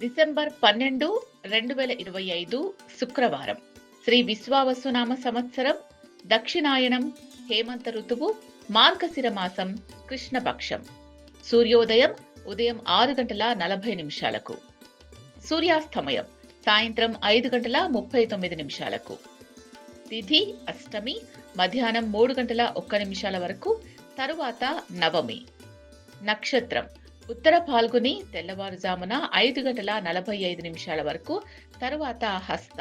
December 12, 2025 శుక్రవారం. శ్రీ విశ్వావసునామ సంవత్సరం, దక్షిణాయనం, హేమంత ఋతువు, మార్గశిర మాసం, కృష్ణపక్షం. సూర్యోదయం ఉదయం 6:40 సూర్యాస్తమయం సాయంత్రం 5:39 తిథి అష్టమి మధ్యాహ్నం 3:01 వరకు, తరువాత నవమి. నక్షత్రం ఉత్తర ఫాల్గుని తెల్లవారుజామున 5:45 వరకు, తరువాత హస్త.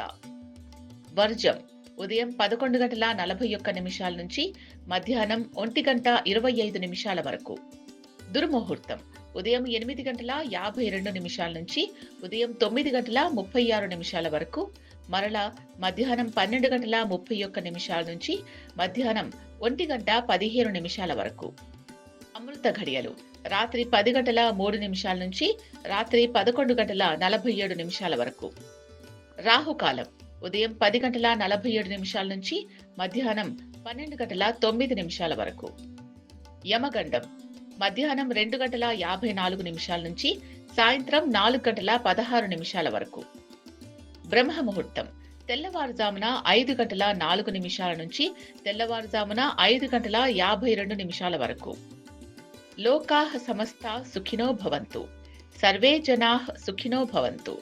వర్జం ఉదయం 11:41 నుంచి మధ్యాహ్నం 1:25 వరకు. దుర్ముహూర్తం ఉదయం 8:52 నుంచి ఉదయం 9:36 వరకు, మరలా మధ్యాహ్నం 12:31 నుంచి మధ్యాహ్నం 1:15 వరకు. అమృత ఘడియలు రాత్రి 10:03 నుంచి రాత్రి 11:47 వరకు. రాహుకాలం ఉదయం 10:47 నుంచి మధ్యాహ్నం 12:09 వరకు. యమగండం మధ్యాహ్నం 2:54 నుంచి సాయంత్రం 4:16 వరకు. బ్రహ్మముహూర్తం తెల్లవారుజామున 5:04 నుంచి తెల్లవారుజామున 5:52 వరకు. లోకాః సమస్తా సుఖినో భవంతు. సర్వే జనాః సుఖినో భవంతు.